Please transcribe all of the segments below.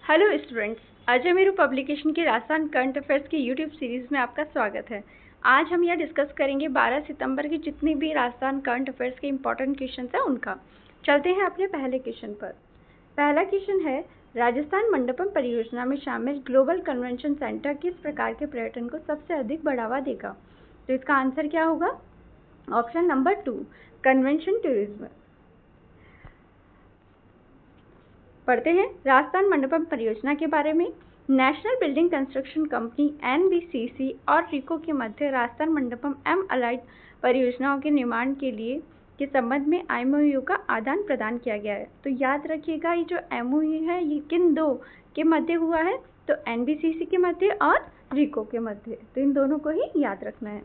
Hello students, Ajay Meru publication की Rajasthan current affairs की YouTube series में आपका स्वागत है। आज हम यह डिस्कस करेंगे 12 सितंबर की जितनी भी राजस्थान करंट अफेयर्स के इंपॉर्टेंट क्वेश्चन हैं उनका। चलते हैं अपने पहले क्वेश्चन पर। पहला क्वेश्चन है, राजस्थान मंडपम परियोजना में शामिल ग्लोबल कन्वेंशन सेंटर किस प्रकार के पर्यटन को सबसे अधिक बढ़ावा देगा? तो इसका आंसर क्या होगा? Option number 2, convention tourism. पढ़ते हैं राजस्थान मंडपम परियोजना के बारे में। National building construction company NBCC और रिको के मध्य राजस्थान मंडपम एम अलाइड परियोजनाओं के निर्माण के संबंध में एमओयू का आदान प्रदान किया गया है। तो याद रखिएगा, ये जो एमओयू है ये किन दो के मध्य हुआ है? तो एनबीसीसी के मध्य और रिको के मध्य। तो इन दोनों को ही याद रखना है।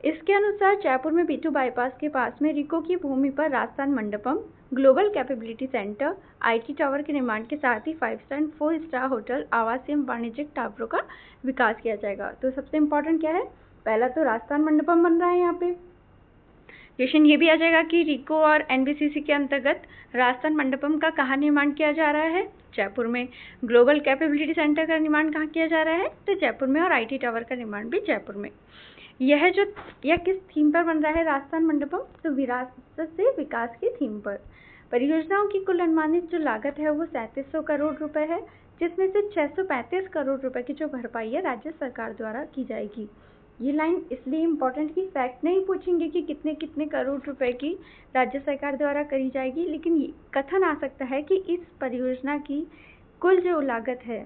इसके अनुसार जयपुर में B2 बाईपास के पास में रिको की भूमि पर Rajasthan Mandapam global capability centre, IT tower के निर्माण के साथ ही 5 स्टार 4 स्टार होटल, आवासीय वाणिज्यिक टावरों का विकास किया जाएगा। तो सबसे इम्पोर्टेंट क्या है? पहला तो राजस्थान मंडपम बन रहा है। यहाँ पे क्वेश्चन ये भी आ जाएगा कि रिको और एनबीसीसी के अंतर्गत राजस्थान मंडपम का कहाँ निर्माण किया जा रहा है? जयपुर में। ग्लोबल कैपेबिलिटी सेंटर का निर्माण कहाँ किया जा रहा है? तो जयपुर में। और आईटी टावर का निर्माण भी जयपुर में। यह किस थीम पर बन रहा है राजस्थान मंडपम? तो विरासत से विकास की थीम पर। परियोजनाओं की कुल अनुमानित जो लागत है वो 3700 करोड़ रुपए है, जिसमें से 635 करोड़ रुपए की जो भरपाई है राज्य सरकार द्वारा की जाएगी। ये लाइन इसलिए इम्पोर्टेंट कि फैक्ट नहीं पूछेंगे कि कितने कितने करोड़ रुपए की राज्य सरकार द्वारा करी जाएगी, लेकिन ये कथन आ सकता है कि इस परियोजना की कुल जो लागत है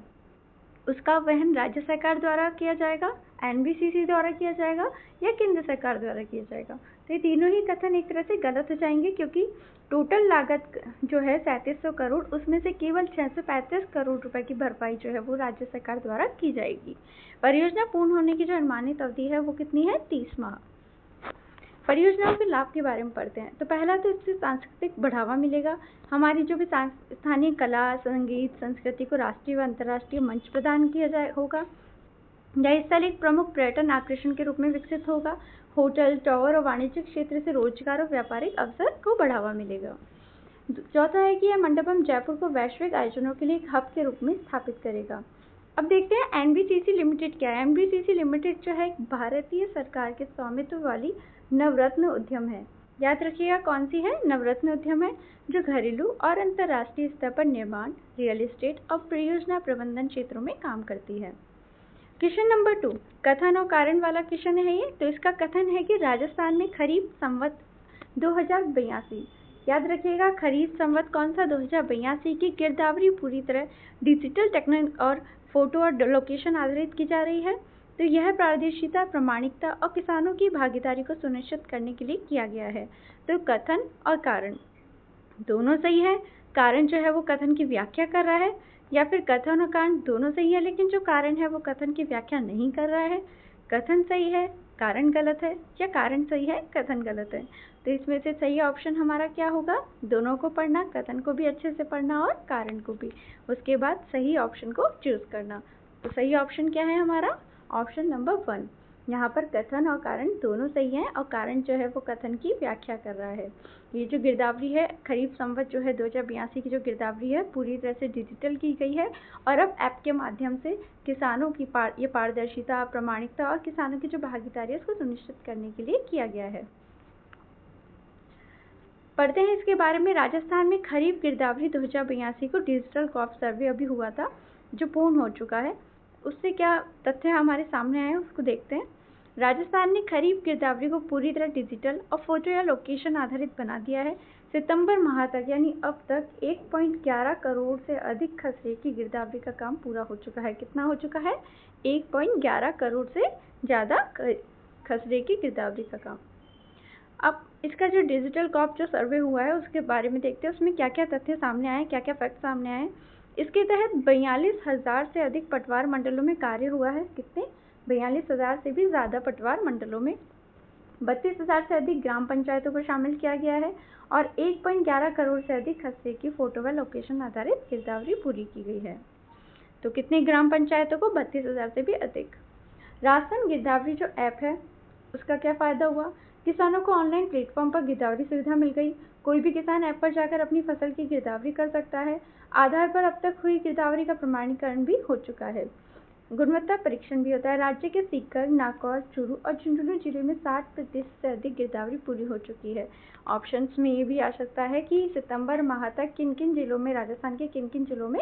उसका वहन राज्य सरकार द्वारा किया जाएगा, एनबीसीसी द्वारा किया जाएगा या केंद्र सरकार द्वारा किया जाएगा। तो ये तीनों ही कथन एक तरह से गलत हो जाएंगे, क्योंकि टोटल लागत जो है 3700 करोड़, उसमें से केवल 635 करोड़ रुपए की भरपाई जो है वो राज्य सरकार द्वारा की जाएगी। परियोजना पूर्ण होने की जो अनुमानित अवधि है वो कितनी है? 30 माह। परियोजनाओं के लाभ के बारे में पढ़ते हैं। तो पहला तो इससे सांस्कृतिक बढ़ावा मिलेगा। हमारी जो भी स्थानीय कला, संगीत, संस्कृति को राष्ट्रीय व अंतर्राष्ट्रीय मंच प्रदान किया होगा। यह स्थल एक प्रमुख पर्यटन आकर्षण के रूप में विकसित होगा। होटल, टावर और वाणिज्यिक क्षेत्र से रोजगार और व्यापारिक अवसर को बढ़ावा मिलेगा। चौथा है कि यह मंडपम जयपुर को वैश्विक आयोजनों के लिए एक हब के रूप में स्थापित करेगा। अब देखते हैं एनबीसीसी लिमिटेड क्या है। एनबीसीसी लिमिटेड जो है भारतीय सरकार के स्वामित्व वाली नवरत्न उद्यम है। याद रखिएगा कौन सी है? नवरत्न उद्यम है, जो घरेलू और अंतर्राष्ट्रीय स्तर पर निर्माण, रियल एस्टेट और परियोजना प्रबंधन क्षेत्रों में काम करती है। क्वेश्चन नंबर 2, कथन और कारण वाला क्वेश्चन है ये। तो इसका कथन है कि राजस्थान में खरीफ संवत 2082, याद रखिएगा खरीफ संवत कौन सा? 2082 की गिरदावरी पूरी तरह डिजिटल टेक्नोलॉजी और फोटो और लोकेशन आधारित की जा रही है। तो यह पारदर्शिता, प्रामाणिकता और किसानों की भागीदारी को सुनिश्चित करने के लिए किया गया है। तो कथन और कारण दोनों सही है। कारण जो है वो कथन की व्याख्या कर रहा है, या फिर कथन और कारण दोनों सही है, लेकिन जो कारण है वो कथन की व्याख्या नहीं कर रहा है। कथन सही है, कारण गलत है, या कारण सही है, कथन गलत है। तो इसमें से सही ऑप्शन हमारा क्या होगा? दोनों को पढ़ना, कथन को भी अच्छे से पढ़ना और कारण को भी। उसके बाद सही ऑप्शन को चूज करना। तो सही ऑप्शन क्या है हमारा? Option number 1। यहाँ पर कथन और कारण दोनों सही हैं, और कारण जो है वो कथन की व्याख्या कर रहा है। ये जो गिरदावरी है, खरीफ संवत जो है 2082 की जो गिरदावरी है पूरी तरह से डिजिटल की गई है, और अब ऐप के माध्यम से किसानों की ये पारदर्शिता, प्रामाणिकता और किसानों की जो भागीदारी है उसको सुनिश्चित करने के लिए किया गया है। पढ़ते हैं इसके बारे में। राजस्थान में खरीफ गिरदावरी 2082 को डिजिटल क्रॉप सर्वे अभी हुआ था, जो पूर्ण हो चुका है। उससे क्या तथ्य हमारे सामने आए उसको देखते हैं। राजस्थान ने खरीफ गिरदावरी को पूरी तरह डिजिटल और फोटो या लोकेशन आधारित बना दिया है। सितंबर माह तक यानी अब तक 1.11 करोड़ से अधिक खसरे की गिरदावरी का काम पूरा हो चुका है। कितना हो चुका है? 1.11 करोड़ से ज़्यादा खसरे की गिरदावरी का काम। अब इसका जो डिजिटल क्रॉप जो सर्वे हुआ है उसके बारे में देखते हैं, उसमें क्या क्या तथ्य सामने आए, क्या क्या फैक्ट सामने आए। इसके तहत 42,000 से अधिक पटवार मंडलों में कार्य हुआ है। कितने? 42,000 से भी ज़्यादा पटवार मंडलों में। 32,000 से अधिक ग्राम पंचायतों को शामिल किया गया है, और 1.11 करोड़ से अधिक खसरे की फोटो व लोकेशन आधारित गिरदावरी पूरी की गई है। तो कितने ग्राम पंचायतों को? 32,000 से भी अधिक। राजस्थान गिरदावरी जो ऐप है उसका क्या फ़ायदा हुआ? किसानों को ऑनलाइन प्लेटफॉर्म पर गिरदावरी सुविधा मिल गई। कोई भी किसान ऐप पर जाकर अपनी फसल की गिरदावरी कर सकता है। आधार पर अब तक हुई गिरदावरी का प्रमाणीकरण भी हो चुका है। गुणवत्ता परीक्षण भी होता है। राज्य के सीकर, नागौर, चूरू और झुंझुनू जिले में 60% से अधिक गिरदावरी पूरी हो चुकी है। ऑप्शंस में ये भी आ सकता है कि सितंबर माह तक किन किन जिलों में, राजस्थान के किन किन जिलों में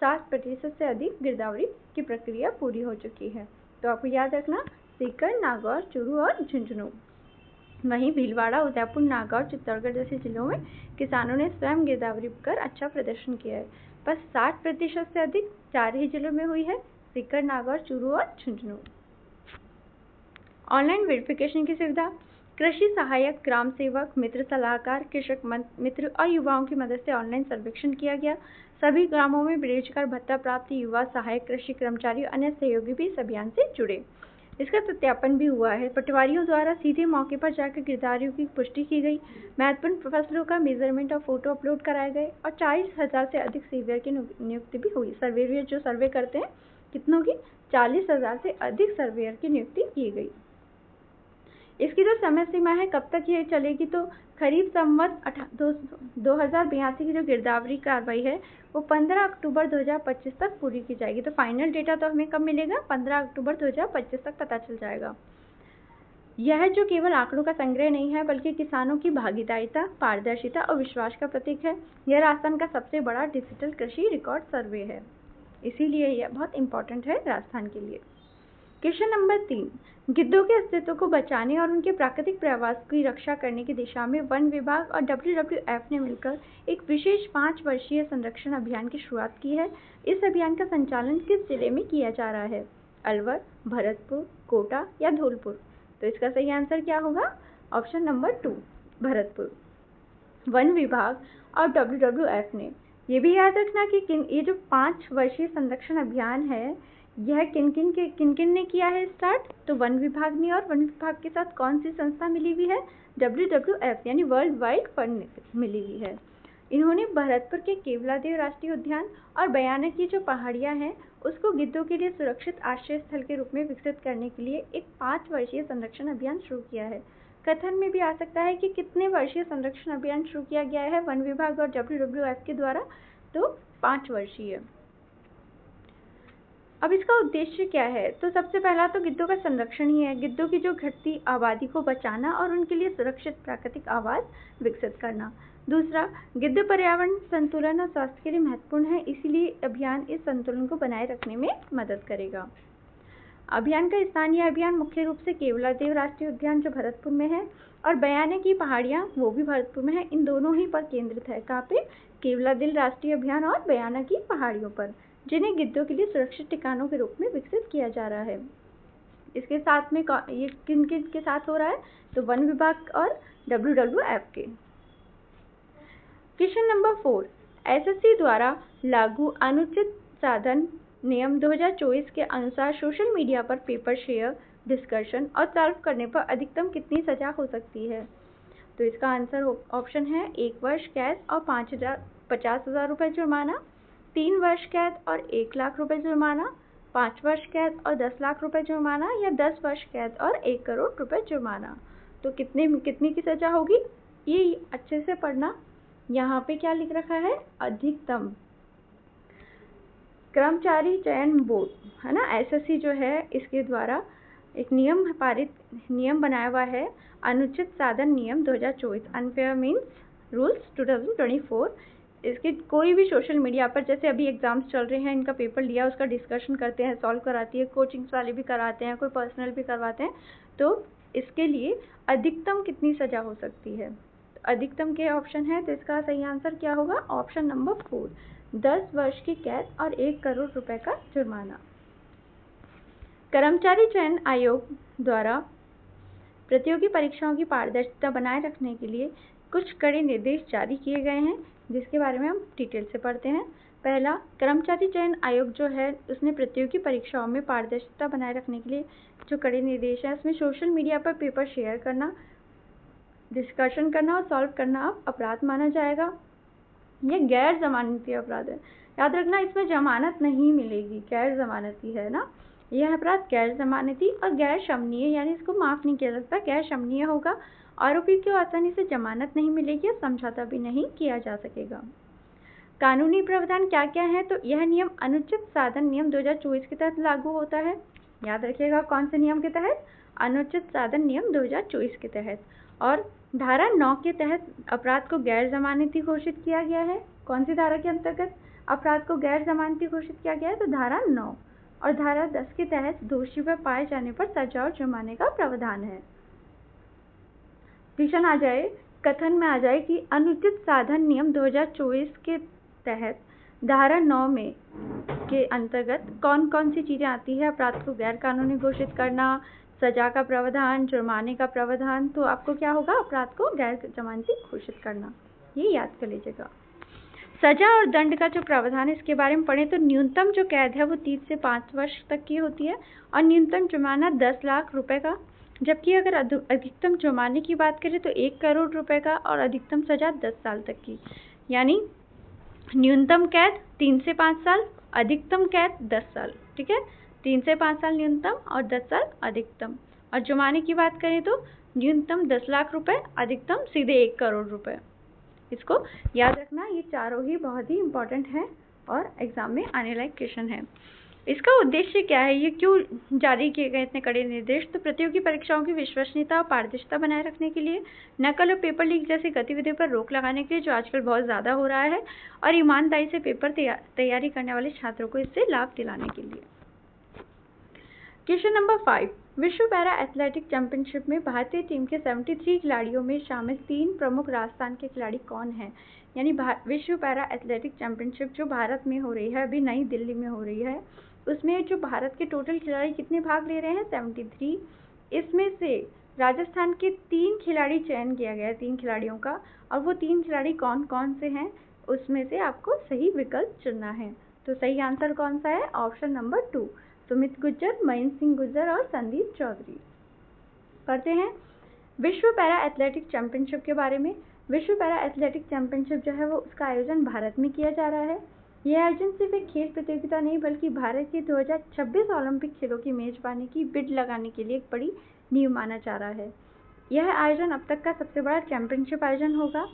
60% से अधिक गिरदावरी की प्रक्रिया पूरी हो चुकी है। तो आपको याद रखना, सीकर, नागौर, चूरू और झुंझुनू। वहीं भीलवाड़ा, उदयपुर, नागौर, चित्तौड़गढ़ जैसे जिलों में किसानों ने स्वयं गिरदावरी कर अच्छा प्रदर्शन किया है। बस 60% से अधिक 4 ही जिलों में हुई है, सीकर, नागौर, चूरू और झुंझुनू। ऑनलाइन वेरिफिकेशन की सुविधा। कृषि सहायक, ग्राम सेवक, मित्र सलाहकार, कृषक मित्र और युवाओं की मदद से ऑनलाइन सर्वेक्षण किया गया। सभी ग्रामों में बेरोजगार भत्ता प्राप्त युवा, सहायक कृषि कर्मचारी और अन्य सहयोगी भी इस अभियान से जुड़े। इसका सत्यापन भी हुआ है। पटवारियों द्वारा सीधे मौके पर जाकर गिरदावरियों की पुष्टि की गई। महत्वपूर्ण फसलों का मेजरमेंट और फोटो अपलोड कराए गए और 40,000 से अधिक सर्वेयर की नियुक्ति भी हुई। सर्वेयर जो सर्वे करते हैं, कितनों की? 40,000 से अधिक सर्वेयर की नियुक्ति की गई। इसकी जो समय सीमा है, कब तक ये चलेगी, तो खरीफ संवत 2082 की जो गिरदावरी कार्रवाई है वो 15 अक्टूबर 2025 तक पूरी की जाएगी। तो फाइनल डेटा तो हमें कब मिलेगा? 15 अक्टूबर 2025 तक पता चल जाएगा। यह जो केवल आंकड़ों का संग्रह नहीं है, बल्कि किसानों की भागीदारिता, पारदर्शिता और विश्वास का प्रतीक है। यह राजस्थान का सबसे बड़ा डिजिटल कृषि रिकॉर्ड सर्वे है, इसीलिए यह बहुत इंपॉर्टेंट है राजस्थान के लिए। क्वेश्चन नंबर 3, गिद्धों के अस्तित्व को बचाने और उनके प्राकृतिक प्रवास की रक्षा करने की दिशा में वन विभाग और WWF ने मिलकर एक विशेष 5 वर्षीय संरक्षण अभियान की शुरुआत की है। इस अभियान का संचालन किस जिले में किया जा रहा है? अलवर, भरतपुर, कोटा या धौलपुर? तो इसका सही आंसर क्या होगा? Option number 2, Bharatpur. वन विभाग और WWF ने, ये भी याद रखना कि ये जो 5 वर्षीय संरक्षण अभियान है, यह किन किन ने किया है स्टार्ट? तो वन विभाग ने, और वन विभाग के साथ कौन सी संस्था मिली हुई है? WWF यानी वर्ल्ड वाइड फंड मिली हुई है। इन्होंने भरतपुर के केवलादेव राष्ट्रीय उद्यान और बयाना की जो पहाड़ियां हैं उसको गिद्धों के लिए सुरक्षित आश्रय स्थल के रूप में विकसित करने के लिए एक 5 वर्षीय संरक्षण अभियान शुरू किया है। कथन में भी आ सकता है कि कितने वर्षीय संरक्षण अभियान शुरू किया गया है वन विभाग और WWF के द्वारा? तो 5 वर्षीय। अब इसका उद्देश्य क्या है? तो सबसे पहला तो गिद्धों का संरक्षण ही है। गिद्धों की जो घटती आबादी को बचाना और उनके लिए सुरक्षित प्राकृतिक आवास विकसित करना। दूसरा, गिद्ध पर्यावरण संतुलन और स्वास्थ्य के लिए महत्वपूर्ण है, इसीलिए अभियान इस संतुलन को बनाए रखने में मदद करेगा। अभियान का स्थान, यह अभियान मुख्य रूप से केवलादेव राष्ट्रीय उद्यान जो भरतपुर में है और बयाना की पहाड़ियां वो भी भरतपुर में है, इन दोनों ही पर केंद्रित है। कहाँ पे? केवलादेव राष्ट्रीय अभियान और बयाना की पहाड़ियों पर, जिन्हें गिद्धों के लिए सुरक्षित ठिकानों के रूप में विकसित किया जा रहा है। इसके साथ में ये किन किन के साथ हो रहा है? तो वन विभाग और WWF के। क्वेश्चन नंबर 4, SSC द्वारा लागू अनुचित साधन नियम 2024 के अनुसार सोशल मीडिया पर पेपर शेयर, डिस्कशन और सॉल्व करने पर अधिकतम कितनी सजा हो सकती है? तो इसका आंसर ऑप्शन है 1 वर्ष कैद और 50,000 रुपये जुर्माना, 3 वर्ष कैद और 1 लाख रुपए जुर्माना, 5 वर्ष कैद और 10 लाख रुपए जुर्माना, या 10 वर्ष कैद और 1 करोड़ रुपए जुर्माना। तो कितनी की सजा होगी? ये अच्छे से पढ़ना। यहाँ पे क्या लिख रखा है? अधिकतम। कर्मचारी चयन बोर्ड है ना, SSC जो है, इसके द्वारा एक नियम बनाया हुआ है, अनुचित साधन नियम 2024, अनफेयर मीन्स रूल्स 2024। इसके कोई भी सोशल मीडिया पर, जैसे अभी एग्जाम्स चल रहे हैं, इनका पेपर लिया, उसका डिस्कशन करते हैं, सॉल्व कराती है, कोचिंग्स वाले भी कराते हैं, कोई पर्सनल भी करवाते हैं, तो इसके लिए अधिकतम कितनी सजा हो सकती है? तो अधिकतम के ऑप्शन है, तो इसका सही आंसर क्या होगा? ऑप्शन नंबर 4, 10 वर्ष की कैद और 1 करोड़ रुपए का जुर्माना। कर्मचारी चयन आयोग द्वारा प्रतियोगी परीक्षाओं की पारदर्शिता बनाए रखने के लिए कुछ कड़े निर्देश जारी किए गए हैं, जिसके बारे में हम डिटेल से पढ़ते हैं। पहला, कर्मचारी चयन आयोग जो है उसने प्रतियोगी परीक्षाओं में पारदर्शिता बनाए रखने के लिए जो कड़े निर्देश है, उसमें सोशल मीडिया पर पेपर शेयर करना, डिस्कशन करना और सॉल्व करना अब अपराध माना जाएगा। यह गैर जमानती अपराध है, याद रखना, इसमें जमानत नहीं मिलेगी, गैर जमानती है ना। यह अपराध गैर जमानती और गैर शमनीय, यानी इसको माफ नहीं किया सकता, गैर शमनीय होगा आरोपी को आसानी से जमानत नहीं मिलेगी और समझौता भी नहीं किया जा सकेगा। कानूनी प्रावधान क्या क्या है? तो यह नियम अनुचित साधन नियम 2024 के तहत लागू होता है। याद रखिएगा कौन से नियम के तहत? अनुचित साधन नियम 2024 के तहत। और धारा 9 के तहत अपराध को गैर जमानती घोषित किया गया है। कौन सी धारा के अंतर्गत अपराध को गैर जमानती घोषित किया गया है? तो धारा 9। और धारा 10 के तहत दोषी पर पाए जाने पर सजा और जुर्माने का प्रावधान है। क्वेश्चन आ जाए, कथन में आ जाए कि अनुचित साधन नियम 2024 के तहत धारा 9 में के अंतर्गत कौन कौन सी चीजें आती है? अपराध को गैर कानूनी घोषित करना, सजा का प्रावधान, जुर्माने का प्रावधान। तो आपको क्या होगा? अपराध को गैर जमानती घोषित करना, ये याद कर लीजिएगा। सजा और दंड का जो प्रावधान है इसके बारे में पढ़ें तो न्यूनतम जो कैद है वो 3 से 5 वर्ष तक की होती है और न्यूनतम जुर्माना 10 लाख रुपए का। जबकि अगर अधिकतम जुर्माने की बात करें तो 1 करोड़ रुपए का और अधिकतम सजा 10 साल तक की। यानी न्यूनतम कैद 3 से 5 साल, अधिकतम कैद 10 साल। ठीक है, 3 से 5 साल न्यूनतम और 10 साल अधिकतम। और जुर्माने की बात करें तो न्यूनतम 10 लाख रुपए, अधिकतम सीधे 1 करोड़ रुपए। इसको याद रखना, ये चारों ही बहुत ही इंपॉर्टेंट है और एग्जाम में आने लायक क्वेश्चन है। इसका उद्देश्य क्या है? ये क्यों जारी किए गए इतने कड़े निर्देश? तो प्रतियोगी परीक्षाओं की विश्वसनीयता और पारदर्शिता बनाए रखने के लिए, नकल और पेपर लीक जैसी गतिविधियों पर रोक लगाने के लिए जो आजकल बहुत ज़्यादा हो रहा है, और ईमानदारी से पेपर तैयारी करने वाले छात्रों को इससे लाभ दिलाने के लिए। क्वेश्चन नंबर 5, विश्व पैरा एथलेटिक चैंपियनशिप में भारतीय टीम के 73 खिलाड़ियों में शामिल 3 प्रमुख राजस्थान के खिलाड़ी कौन हैं? यानी विश्व पैरा एथलेटिक चैंपियनशिप जो भारत में हो रही है, अभी नई दिल्ली में हो रही है, उसमें जो भारत के टोटल खिलाड़ी कितने भाग ले रहे हैं? 73। इसमें से राजस्थान के 3 खिलाड़ी चयन किया गया है, 3 खिलाड़ियों का, और वो 3 खिलाड़ी कौन कौन से हैं उसमें से आपको सही विकल्प चुनना है। तो सही आंसर कौन सा है? ऑप्शन नंबर 2, सुमित गुर्जर, महेंद्र सिंह गुर्जर और संदीप चौधरी। पढ़ते हैं विश्व पैरा एथलेटिक चैंपियनशिप के बारे में। विश्व पैरा एथलेटिक चैंपियनशिप जो है वो उसका आयोजन भारत में किया जा रहा है। यह आयोजन सिर्फ एक खेल प्रतियोगिता नहीं बल्कि भारत के 2026 ओलंपिक खेलों की मेजबानी की बिड लगाने के लिए एक बड़ी नींव माना जा रहा है। यह आयोजन अब तक का सबसे बड़ा चैंपियनशिप आयोजन होगा।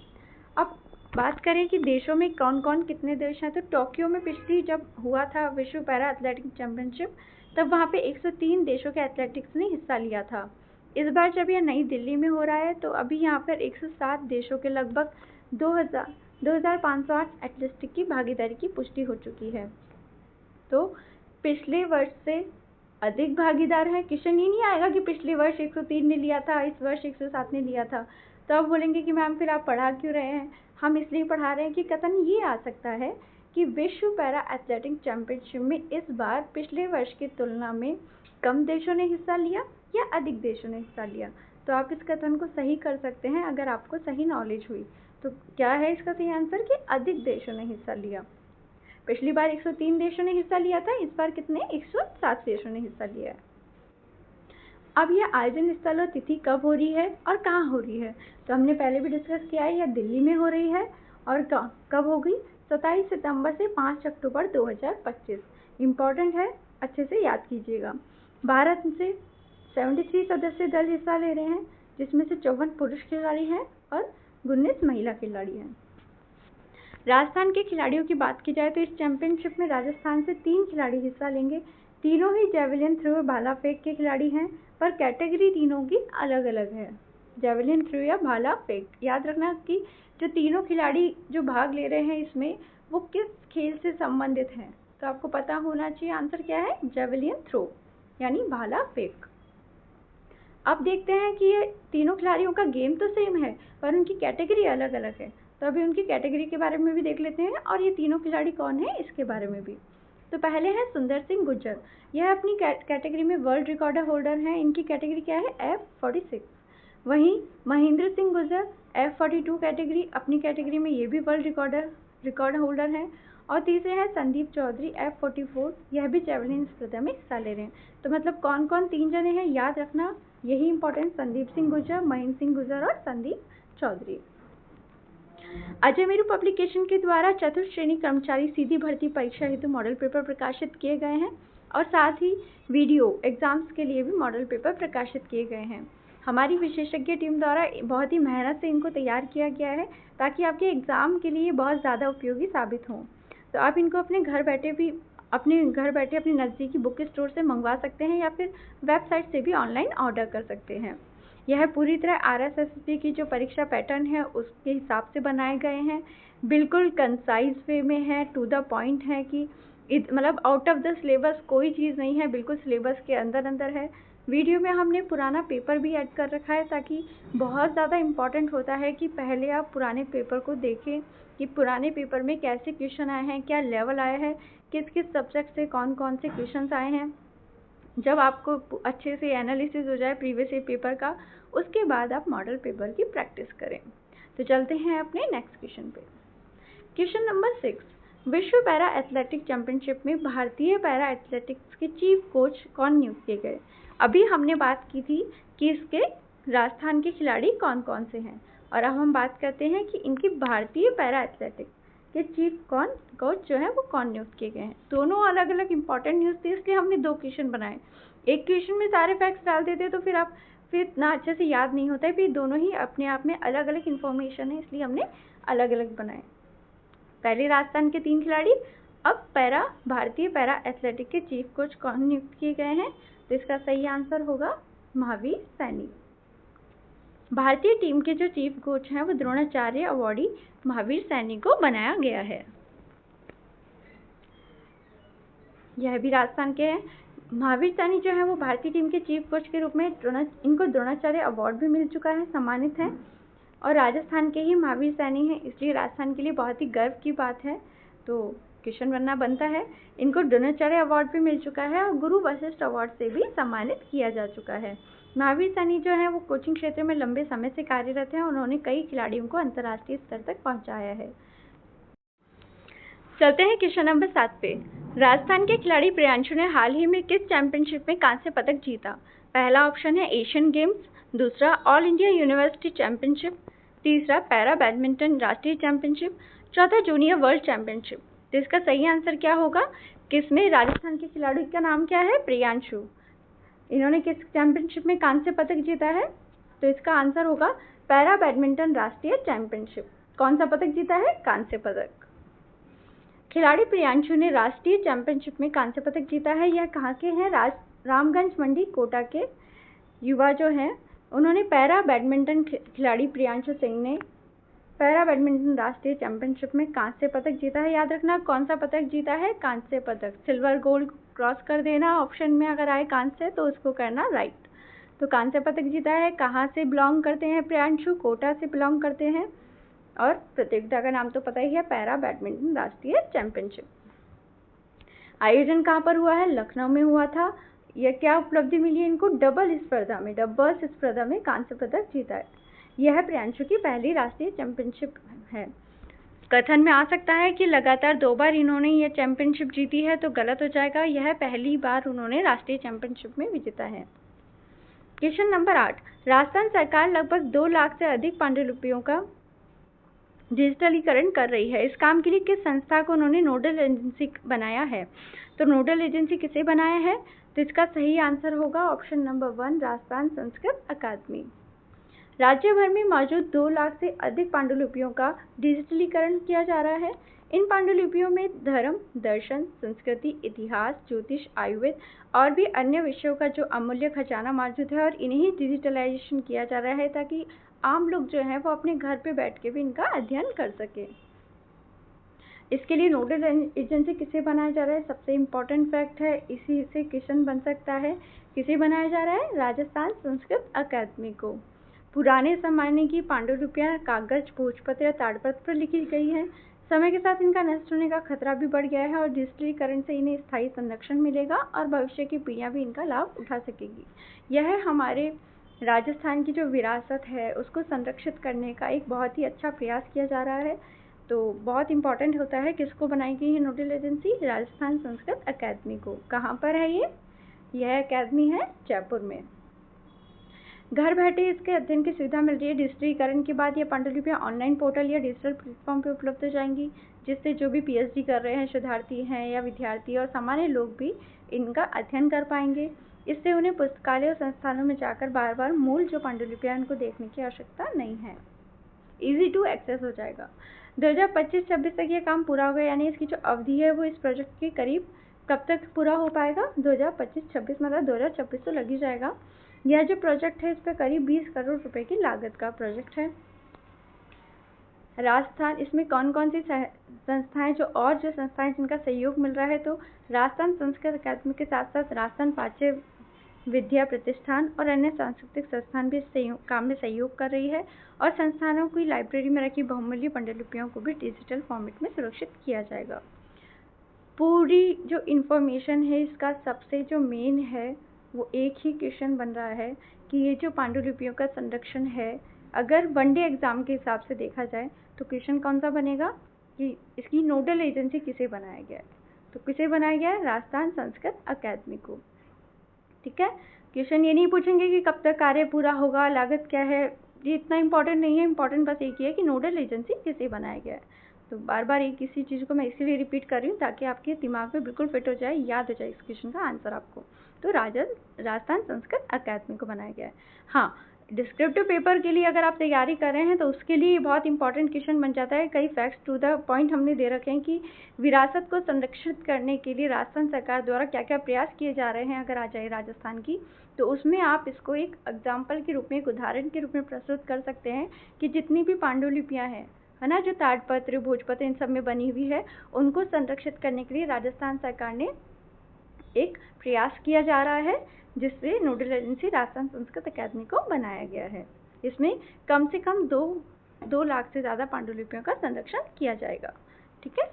अब बात करें कि देशों में कौन कौन कितने देश हैं, तो टोक्यो में पिछली जब हुआ था विश्व पैरा एथलेटिक चैंपियनशिप, तब वहाँ पे 103 देशों के एथलेटिक्स ने हिस्सा लिया था। इस बार जब यह नई दिल्ली में हो रहा है तो अभी यहाँ पर 107 देशों के लगभग 2508 एथलेटिक्स की भागीदारी की पुष्टि हो चुकी है। तो पिछले वर्ष से अधिक भागीदार हैं। क्वेश्चन ही नहीं आएगा कि पिछले वर्ष 103 ने लिया था, इस वर्ष 107 ने लिया था। तो अब बोलेंगे कि मैम फिर आप पढ़ा क्यों रहे हैं? हम इसलिए पढ़ा रहे हैं कि कथन ये आ सकता है कि विश्व पैरा एथलेटिक चैंपियनशिप में इस बार पिछले वर्ष की तुलना में कम देशों ने हिस्सा लिया या अधिक देशों ने हिस्सा लिया। तो आप इस कथन को सही कर सकते हैं अगर आपको सही नॉलेज हुई। तो क्या है इसका सही आंसर? कि अधिक देशों ने हिस्सा लिया। पिछली बार 103 देशों ने हिस्सा लिया था, इस बार कितने? 107 देशों ने हिस्सा लिया है। अब यह आयोजन स्थल और तिथि कब हो रही है और कहाँ हो रही है? तो हमने पहले भी डिस्कस किया है, यह दिल्ली में हो रही है। और कब होगी? 27 सितंबर से 5 अक्टूबर 2025। इम्पॉर्टेंट है, अच्छे से याद कीजिएगा। भारत से 73 सदस्य दल हिस्सा ले रहे हैं, जिसमें से 54 पुरुष खिलाड़ी हैं और 19 महिला खिलाड़ी हैं। राजस्थान के खिलाड़ियों की बात की जाए तो इस चैंपियनशिप में राजस्थान से 3 खिलाड़ी हिस्सा लेंगे। तीनों ही जेवलिन थ्रो और भाला फेंक के खिलाड़ी हैं, पर कैटेगरी तीनों की अलग अलग है। जेवलिन थ्रो या भाला फेंक, याद रखना कि जो तीनों खिलाड़ी जो भाग ले रहे हैं इसमें वो किस खेल से संबंधित हैं। तो आपको पता होना चाहिए आंसर क्या है? जेवलिन थ्रो यानी भाला फेंक। अब देखते हैं कि ये तीनों खिलाड़ियों का गेम तो सेम है पर उनकी कैटेगरी अलग अलग है। तो अभी उनकी कैटेगरी के बारे में भी देख लेते हैं और ये तीनों खिलाड़ी कौन है इसके बारे में भी। तो पहले है सुंदर सिंह गुर्जर, यह अपनी कैटेगरी में वर्ल्ड रिकॉर्ड होल्डर हैं। इनकी कैटेगरी क्या है? F46। वहीं महेंद्र सिंह गुर्जर F42 कैटेगरी, अपनी कैटेगरी में ये भी वर्ल्ड रिकॉर्ड होल्डर हैं। और तीसरे हैं संदीप चौधरी F44, यह भी जेवलिन स्पर्धा में हिस्सा ले रहे हैं। तो मतलब कौन कौन 3 जने हैं याद रखना, यही इंपॉर्टेंट, संदीप सिंह गुर्जर, महेंद्र सिंह गुर्जर और संदीप चौधरी। अजय मेरू पब्लिकेशन के द्वारा चतुर्थ श्रेणी कर्मचारी सीधी भर्ती परीक्षा हेतु मॉडल पेपर प्रकाशित किए गए हैं और साथ ही वीडियो एग्जाम्स के लिए भी मॉडल पेपर प्रकाशित किए गए हैं। हमारी विशेषज्ञ टीम द्वारा बहुत ही मेहनत से इनको तैयार किया गया है ताकि आपके एग्ज़ाम के लिए बहुत ज़्यादा उपयोगी साबित हों। तो आप इनको अपने घर बैठे अपनी नज़दीकी बुक स्टोर से मंगवा सकते हैं या फिर वेबसाइट से भी ऑनलाइन ऑर्डर कर सकते हैं। यह पूरी तरह RSSB की जो परीक्षा पैटर्न है उसके हिसाब से बनाए गए हैं, बिल्कुल कंसाइज वे में है, टू द पॉइंट है कि मतलब आउट ऑफ द सिलेबस कोई चीज़ नहीं है, बिल्कुल सिलेबस के अंदर है। वीडियो में हमने पुराना पेपर भी ऐड कर रखा है ताकि बहुत ज़्यादा इम्पॉर्टेंट होता है कि पहले आप पुराने पेपर को देखें कि पुराने पेपर में कैसे क्वेश्चन आए हैं, क्या लेवल आया है, किस किस सब्जेक्ट से कौन कौन से क्वेश्चंस आए हैं। जब आपको अच्छे से एनालिसिस हो जाए प्रीवियस ईयर पेपर का, उसके बाद आप मॉडल पेपर की प्रैक्टिस करें। तो चलते हैं अपने नेक्स्ट क्वेश्चन पे। क्वेश्चन नंबर 6, विश्व पैरा एथलेटिक चैंपियनशिप में भारतीय पैरा एथलेटिक्स के चीफ कोच कौन नियुक्त किए गए? अभी हमने बात की थी कि इसके राजस्थान के खिलाड़ी कौन कौन से हैं, और अब हम बात करते हैं कि इनकी भारतीय पैरा एथलेटिक्स के चीफ कोच जो है वो कौन नियुक्त किए गए हैं। दोनों अलग अलग इंपॉर्टेंट न्यूज़ थे, इसलिए हमने 2 क्वेश्चन बनाए। एक क्वेश्चन में सारे फैक्ट्स डाल देते तो फिर इतना अच्छे से याद नहीं होता है। फिर दोनों ही अपने आप में अलग अलग इन्फॉर्मेशन है, इसलिए हमने अलग अलग बनाए। पहले राजस्थान के 3 खिलाड़ी, अब भारतीय पैरा एथलेटिक के चीफ कोच कौन नियुक्त किए गए हैं? तो इसका सही आंसर होगा महावीर सैनी। भारतीय टीम के जो चीफ कोच हैं वो द्रोणाचार्य अवॉर्डी महावीर सैनी को बनाया गया है। यह भी राजस्थान के हैं। महावीर सैनी जो है वो भारतीय टीम के चीफ कोच के रूप में इनको द्रोणाचार्य अवार्ड भी मिल चुका है, सम्मानित है, और राजस्थान के ही महावीर सैनी हैं, इसलिए राजस्थान के लिए बहुत ही गर्व की बात है। तो क्वेश्चन बनता है, इनको द्रोणाचार्य अवार्ड भी मिल चुका है और गुरु वशिष्ठ अवार्ड से भी सम्मानित किया जा चुका है। महावीर सैनी जो है वो कोचिंग क्षेत्र में लंबे समय से कार्यरत हैं, उन्होंने कई खिलाड़ियों को अंतर्राष्ट्रीय स्तर तक पहुंचाया है। चलते हैं क्वेश्चन नंबर 7 पे। राजस्थान के खिलाड़ी प्रियांशु ने हाल ही में किस चैंपियनशिप में कांस्य पदक जीता? पहला ऑप्शन है एशियन गेम्स, दूसरा ऑल इंडिया यूनिवर्सिटी चैंपियनशिप, तीसरा पैरा बैडमिंटन राष्ट्रीय चैंपियनशिप, चौथा जूनियर वर्ल्ड चैंपियनशिप। तो इसका सही आंसर क्या होगा? किसमें राजस्थान के खिलाड़ी का नाम क्या है? प्रियांशु। इन्होंने किस चैंपियनशिप में कांस्य पदक जीता है? तो इसका आंसर होगा पैरा बैडमिंटन राष्ट्रीय चैंपियनशिप। कौन सा पदक जीता है? कांस्य पदक। खिलाड़ी प्रियांशु ने राष्ट्रीय चैंपियनशिप में कांस्य पदक जीता है। यह कहाँ के हैं? रामगंज मंडी कोटा के युवा जो हैं उन्होंने पैरा बैडमिंटन खिलाड़ी प्रियांशु सिंह ने पैरा बैडमिंटन राष्ट्रीय चैंपियनशिप में कांस्य पदक जीता है। याद रखना कौन सा पदक जीता है? कांस्य पदक। सिल्वर गोल्ड क्रॉस कर देना, ऑप्शन में अगर आए कांस्य तो उसको करना राइट। तो कांस्य पदक जीता है। कहाँ से बिलोंग करते हैं प्रियांशु? कोटा से बिलोंग करते हैं, और प्रतियोगिता का नाम तो पता ही है, पैरा बैडमिंटन राष्ट्रीय चैंपियनशिप। आयोजन कहाँ पर हुआ है? लखनऊ में हुआ था। यह क्या उपलब्धि मिली है इनको? डबल्स स्पर्धा में कांस्य पदक जीता है। यह प्रियांशु की पहली राष्ट्रीय चैंपियनशिप है। कथन में आ सकता है कि लगातार 2 बार इन्होंने यह चैंपियनशिप जीती है, तो गलत हो जाएगा। यह पहली बार उन्होंने राष्ट्रीय चैंपियनशिप में विजेता है। क्वेश्चन नंबर 8, राजस्थान सरकार लगभग 2 लाख से अधिक पांडुलिपियों का डिजिटलीकरण कर रही है। इस काम के लिए किस संस्था को उन्होंने नोडल एजेंसी बनाया है? तो नोडल एजेंसी किसे बनाया है? तो इसका सही आंसर होगा ऑप्शन नंबर 1, राजस्थान संस्कृत अकादमी। राज्य भर में मौजूद 2 लाख से अधिक पांडुलिपियों का डिजिटलीकरण किया जा रहा है। इन पांडुलिपियों में धर्म, दर्शन, संस्कृति, इतिहास, ज्योतिष, आयुर्वेद और भी अन्य विषयों का जो अमूल्य खजाना मौजूद है, और इन्हें डिजिटलाइजेशन किया जा रहा है ताकि आम लोग जो हैं वो अपने घर पे बैठ के भी इनका अध्ययन कर सके। इसके लिए नोडल एजेंसी किसे बनाया जा रहा है? सबसे इम्पोर्टेंट फैक्ट है, इसी से क्वेश्चन बन सकता है। किसे बनाया जा रहा है? राजस्थान संस्कृत अकादमी को। पुराने जमाने की पांडुलिपियां कागज, भोजपत्र या ताड़पत्र पर लिखी गई हैं। समय के साथ इनका नष्ट होने का खतरा भी बढ़ गया है, और डिजिटलीकरण से इन्हें स्थायी संरक्षण मिलेगा और भविष्य की पीढ़ियां भी इनका लाभ उठा सकेगी। यह हमारे राजस्थान की जो विरासत है उसको संरक्षित करने का एक बहुत ही अच्छा प्रयास किया जा रहा है। तो बहुत इंपॉर्टेंट होता है किसको बनाई गई है नोडल एजेंसी? राजस्थान संस्कृत अकादमी को। कहाँ पर है ये? यह अकादमी है जयपुर में। घर बैठे इसके अध्ययन की सुविधा मिल रही है। डिजिटलीकरण के बाद ये पांडुलिपियां ऑनलाइन पोर्टल या डिजिटल प्लेटफॉर्म पर उपलब्ध हो जाएंगी, जिससे जो भी PhD कर रहे हैं शोधार्थी हैं या विद्यार्थी और सामान्य लोग भी इनका अध्ययन कर पाएंगे। इससे उन्हें पुस्तकालय और संस्थानों में जाकर बार बार मूल जो पांडुलिपियां उनको देखने की आवश्यकता नहीं है, इजी टू एक्सेस हो जाएगा। 2025-26 तक ये काम पूरा होगा, यानी इसकी जो अवधि है वो इस प्रोजेक्ट के करीब कब तक पूरा हो पाएगा? 2025-26, मतलब 2026 तो लग ही जाएगा। यह जो प्रोजेक्ट है इस पर करीब 20 करोड़ रुपए की लागत का प्रोजेक्ट है। राजस्थान, इसमें कौन कौन सी संस्थाएं जो संस्थाएं जिनका सहयोग मिल रहा है, तो राजस्थान संस्कृत अकादमी के साथ साथ राजस्थान प्राच्य विद्या प्रतिष्ठान और अन्य सांस्कृतिक संस्थान भी इस काम में सहयोग कर रही है, और संस्थानों की लाइब्रेरी में रखी बहुमूल्य पांडुलिपियों को भी डिजिटल फॉर्मेट में सुरक्षित किया जाएगा। पूरी जो इन्फॉर्मेशन है इसका सबसे जो मेन है वो एक ही क्वेश्चन बन रहा है कि ये जो पांडुलिपियों का संरक्षण है, अगर वनडे एग्जाम के हिसाब से देखा जाए तो क्वेश्चन कौन सा बनेगा कि इसकी नोडल एजेंसी किसे बनाया गया है, तो किसे बनाया गया है? राजस्थान संस्कृत अकादमी को। ठीक है, क्वेश्चन ये नहीं पूछेंगे कि कब तक कार्य पूरा होगा, लागत क्या है, ये इतना इंपॉर्टेंट नहीं है। इंपॉर्टेंट बस एक ही है कि नोडल एजेंसी किसे बनाया गया है। तो बार बार एक किसी चीज़ को मैं इसीलिए रिपीट कर रही हूँ ताकि आपके दिमाग में बिल्कुल फिट हो जाए, याद हो जाए इस क्वेश्चन का आंसर आपको। तो राजस्थान संस्कृत अकादमी को बनाया गया है। हाँ, डिस्क्रिप्टिव पेपर के लिए अगर आप तैयारी कर रहे हैं तो उसके लिए बहुत इंपॉर्टेंट क्वेश्चन बन जाता है। कई फैक्ट्स टू द पॉइंट हमने दे रखे हैं कि विरासत को संरक्षित करने के लिए राजस्थान सरकार द्वारा क्या क्या प्रयास किए जा रहे हैं। अगर आ जाए राजस्थान की, तो उसमें आप इसको एक एग्जाम्पल के रूप में, एक उदाहरण के रूप में प्रस्तुत कर सकते हैं कि जितनी भी पांडुलिपियाँ हैं, है ना, जो ताड़पत्र, भोजपत्र इन सब में बनी हुई है, उनको संरक्षित करने के लिए राजस्थान सरकार ने एक प्रयास किया जा रहा है, जिससे नोडल एजेंसी राजस्थान संस्कृत अकादमी को बनाया गया है। इसमें कम से कम 2 लाख से ज़्यादा पांडुलिपियों का संरक्षण किया जाएगा। ठीक है,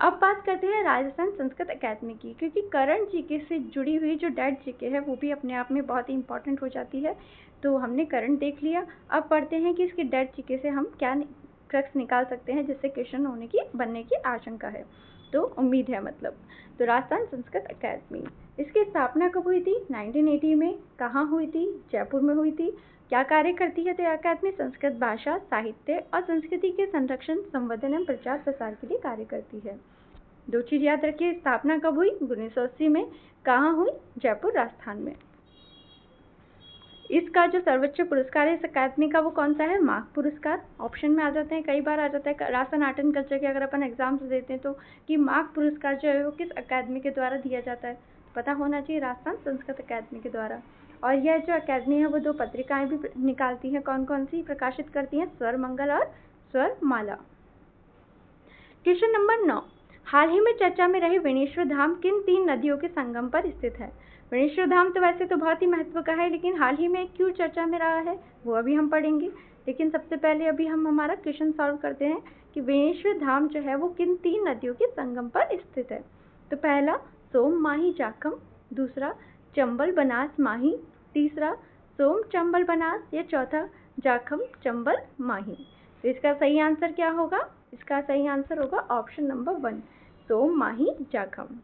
अब बात करते हैं राजस्थान संस्कृत अकादमी की, क्योंकि करंट जीके से जुड़ी हुई जो डेट जीके है वो भी अपने आप में बहुत ही इंपॉर्टेंट हो जाती है। तो हमने करंट देख लिया, अब पढ़ते हैं कि इसकी डेट जीके से हम क्या क्रक्स निकाल सकते हैं जिससे क्वेश्चन बनने की आशंका है, तो उम्मीद है मतलब। तो राजस्थान संस्कृत अकादमी, इसकी स्थापना कब हुई थी? 1980 में। कहाँ हुई थी? जयपुर में हुई थी। क्या कार्य करती है? तो यह अकादमी संस्कृत भाषा, साहित्य और संस्कृति के संरक्षण, संवर्धन एवं प्रचार प्रसार के लिए कार्य करती है। 2 चीज याद रखिए, स्थापना कब हुई? 1980 में। कहाँ हुई? जयपुर, राजस्थान में। इसका जो सर्वोच्च पुरस्कार है इस अकादमी का वो कौन सा है? मार्क पुरस्कार। ऑप्शन में आ जाते हैं, कई बार आ जाता है राजस्थान आर्ट एंड कल्चर के अगर अपन एग्जाम्स देते हैं तो, कि मार्क पुरस्कार जो है वो किस अकादमी के द्वारा दिया जाता है, पता होना चाहिए, राजस्थान संस्कृत अकादमी के द्वारा। और यह जो अकादमी है वो 2 पत्रिकाएं भी निकालती है। कौन कौन सी प्रकाशित करती हैं? स्वर मंगल और स्वर माला। क्वेश्चन नंबर 9, हाल ही में चर्चा में रहे वेणेश्वर धाम किन 3 नदियों के संगम पर स्थित है? वेणेश्वर धाम तो वैसे तो बहुत ही महत्व का है, लेकिन हाल ही में क्यों चर्चा में रहा है वो अभी हम पढ़ेंगे। लेकिन सबसे पहले अभी हम हमारा क्वेश्चन सॉल्व करते हैं कि वेणेश्वर धाम जो है वो किन 3 नदियों के संगम पर स्थित है। तो पहला सोम माही जाखम, दूसरा चंबल बनास माही, तीसरा सोम चंबल बनास, या चौथा जाखम चंबल माही। तो इसका सही आंसर क्या होगा? इसका सही आंसर होगा ऑप्शन नंबर 1, सोम माही जाखम।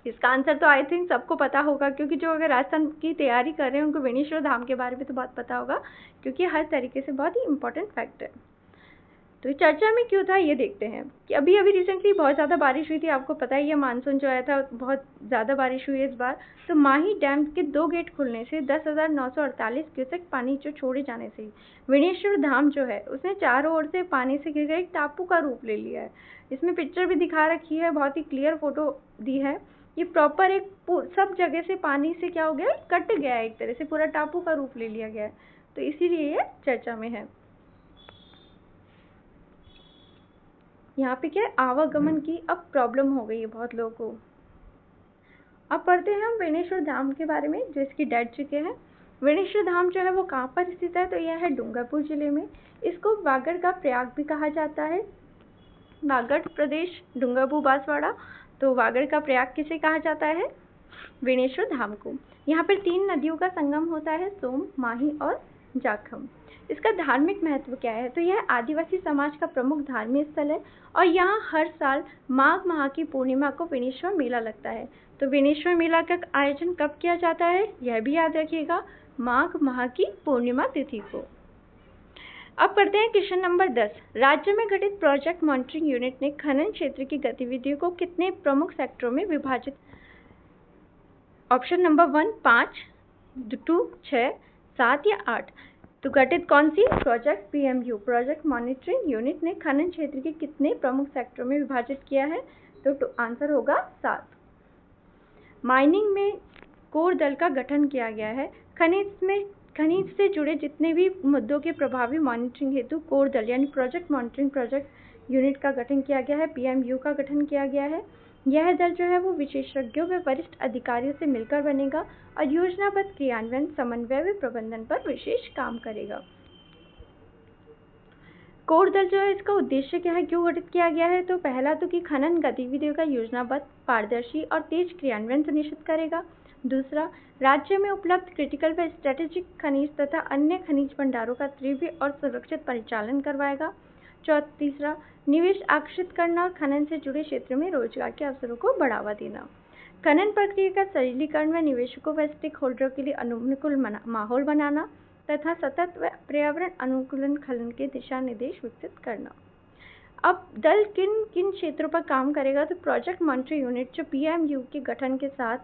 इसका आंसर तो आई थिंक सबको पता होगा, क्योंकि जो अगर राजस्थान की तैयारी कर रहे हैं उनको वेणेश्वर धाम के बारे में तो बहुत पता होगा, क्योंकि हर तरीके से बहुत ही इंपॉर्टेंट फैक्ट है। तो चर्चा में क्यों था ये देखते हैं कि अभी रिसेंटली बहुत ज़्यादा बारिश हुई थी। आपको पता ही है, मानसून जो आया था बहुत ज़्यादा बारिश हुई है इस बार। तो माही डैम के 2 गेट खुलने से 10,948 क्यूसेक पानी जो छोड़े जाने से वेणेश्वर धाम जो है उसने चारों ओर से पानी से घिर एक टापू का रूप ले लिया है। इसमें पिक्चर भी दिखा रखी है, बहुत ही क्लियर फोटो दी है। ये प्रॉपर एक सब जगह से पानी से क्या हो गया, कट गया है, एक तरह से पूरा टापू का रूप ले लिया गया है। तो इसीलिए ये चर्चा में है। यहाँ पे क्या है, आवागमन की अब प्रॉब्लम हो गई है बहुत लोगों को। अब पढ़ते हैं हम वेणेश्वर धाम के बारे में जो इसकी डेट चुके हैं। वेणेश्वर धाम जो है वो कहाँ पर स्थित है? तो यह है डूंगरपुर जिले में। इसको वागड़ का प्रयाग भी कहा जाता है। वागड़ प्रदेश, डूंगरपुर, बांसवाड़ा। तो वागड़ का प्रयाग किसे कहा जाता है? वेणेश्वर धाम को। यहाँ पर 3 नदियों का संगम होता है, सोम, माही और जाखम। इसका धार्मिक महत्व क्या है? तो यह आदिवासी समाज का प्रमुख धार्मिक स्थल है और यहाँ हर साल माघ माह की पूर्णिमा को वेणेश्वर मेला लगता है। तो वेणेश्वर मेला का आयोजन कब किया जाता है यह भी याद रखिएगा, माघ माह की पूर्णिमा तिथि को। अब पढ़ते हैं क्वेश्चन नंबर 10। राज्य में गठित प्रोजेक्ट मॉनिटरिंग यूनिट ने खनन क्षेत्र की गतिविधियों को कितने प्रमुख सेक्टरों में विभाजित ऑप्शन नंबर 1 5, 2 6, 7 या 8। तो गठित कौन सी? Project PMU project monitoring unit ने खनन क्षेत्र के कितने प्रमुख सेक्टरों में विभाजित किया है? तो आंसर होगा 7। माइनिंग में कोर दल का गठन किया गया है। खनिज से जुड़े जितने भी मुद्दों के प्रभावी मॉनिटरिंग हेतु कोर दल यानी प्रोजेक्ट मॉनिटरिंग प्रोजेक्ट यूनिट का गठन किया गया है, पीएमयू का गठन किया गया है। यह दल जो है वो विशेषज्ञों व वरिष्ठ अधिकारियों से मिलकर बनेगा और योजनाबद्ध क्रियान्वयन, समन्वय व प्रबंधन पर विशेष काम करेगा। कोर दल जो है इसका उद्देश्य क्या है, क्यों गठित किया गया है? तो पहला तो कि खनन गतिविधियों का योजनाबद्ध, पारदर्शी और तेज क्रियान्वयन सुनिश्चित करेगा। दूसरा, राज्य में उपलब्ध क्रिटिकल व स्ट्रेटेजिक खनिज तथा अन्य खनिज भंडारों का तीव्र और सुरक्षित परिचालन करवाएगा। तीसरा, निवेश आकर्षित करना और खनन से जुड़े क्षेत्रों में रोजगार के अवसरों को बढ़ावा देना। खनन प्रक्रिया का सरलीकरण व निवेशकों व स्टेक होल्डर के लिए अनुकूल माहौल बनाना तथा सतत व पर्यावरण अनुकूलन खनन के दिशा निर्देश विकसित करना। अब दल किन किन क्षेत्रों पर काम करेगा? तो प्रोजेक्ट मॉनिटरिंग यूनिट जो पीएमयू के गठन के साथ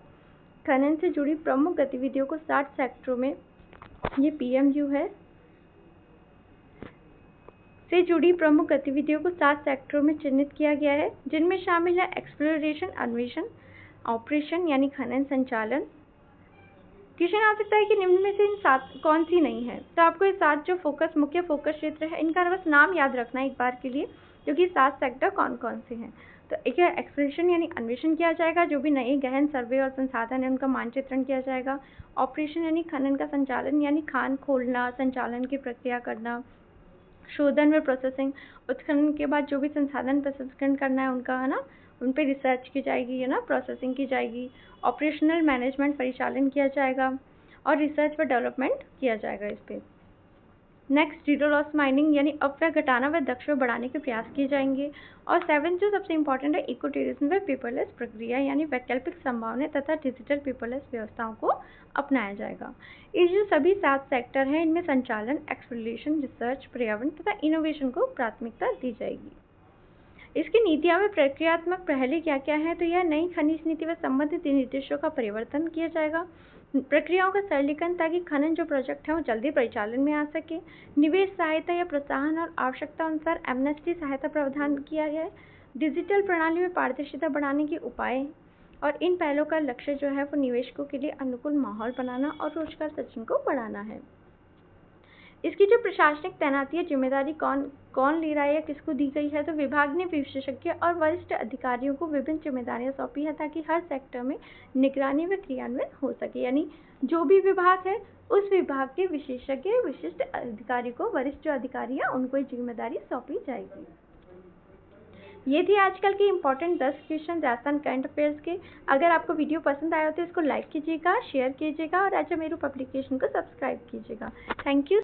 खनन से जुड़ी प्रमुख गतिविधियों को 60 सेक्टरों में, ये पीएमयू है, से जुड़ी प्रमुख गतिविधियों को 7 सेक्टरों में चिन्हित किया गया है, जिनमें शामिल है एक्सप्लोरेशन, अन्वेषण, ऑपरेशन यानी खनन संचालन। क्वेश्चन आ सकता है कि निम्न में से इन 7 कौन सी नहीं है? तो आपको ये 7 जो मुख्य फोकस क्षेत्र है, इनका बस नाम याद रखना है एक बार के लिए, क्योंकि 7 सेक्टर कौन कौन से हैं। तो एक है एक्सप्लोरेशन यानी अन्वेषण किया जाएगा, जो भी नए गहन सर्वे और संसाधन है उनका मानचित्रण किया जाएगा। ऑपरेशन यानी खनन का संचालन यानी खान खोलना, संचालन की प्रक्रिया करना। शोधन व प्रोसेसिंग, उत्खनन के बाद जो भी संसाधन प्रसंस्करण करना है उनका, है ना, उन पर रिसर्च की जाएगी, है ना, प्रोसेसिंग की जाएगी। ऑपरेशनल मैनेजमेंट, परिचालन किया जाएगा और रिसर्च व डेवलपमेंट किया जाएगा इस पर। नेक्स्ट, जीरो लॉस माइनिंग यानी अपव्यय घटाना व दक्षता बढ़ाने के प्रयास किए जाएंगे। और 7 जो सबसे इंपॉर्टेंट है, इको टूरिज्म व पेपरलेस प्रक्रिया यानी वैकल्पिक संभावनाएं तथा डिजिटल पेपरलेस व्यवस्थाओं को अपनाया जाएगा। ये जो सभी 7 सेक्टर हैं, इनमें संचालन, एक्सप्लोरेशन, रिसर्च, पर्यावरण तथा इनोवेशन को प्राथमिकता दी जाएगी। इसकी नीतियां व प्रक्रियात्मक पहले क्या क्या है? तो यह नई खनिज नीति व संबंधित निर्देशों का परिवर्तन किया जाएगा। प्रक्रियाओं का सरलीकरण ताकि खनन जो प्रोजेक्ट है वो जल्दी परिचालन में आ सके। निवेश सहायता या प्रोत्साहन और आवश्यकता अनुसार एमनेस्टी सहायता प्रावधान किया गया है। डिजिटल प्रणाली में पारदर्शिता बढ़ाने के उपाय और इन पहलों का लक्ष्य जो है वो निवेशकों के लिए अनुकूल माहौल बनाना और रोजगार सृजन को बढ़ाना है। इसकी जो प्रशासनिक तैनाती है, जिम्मेदारी कौन ले रहा है या किसको दी गई है? तो विभाग ने विशेषज्ञ और वरिष्ठ अधिकारियों को विभिन्न जिम्मेदारियां सौंपी है ताकि हर सेक्टर में निगरानी व क्रियान्वयन हो सके। यानी जो भी विभाग है उस विभाग के विशेषज्ञ, विशिष्ट अधिकारी को, वरिष्ठ जो अधिकारी है उनको ये जिम्मेदारी सौंपी जाएगी। ये थी आजकल के important 10 question Rajasthan current affairs के। अगर आपको वीडियो पसंद आया हो तो इसको लाइक कीजिएगा, शेयर कीजिएगा और राजा मेरू पब्लिकेशन को सब्सक्राइब कीजिएगा। Thank you.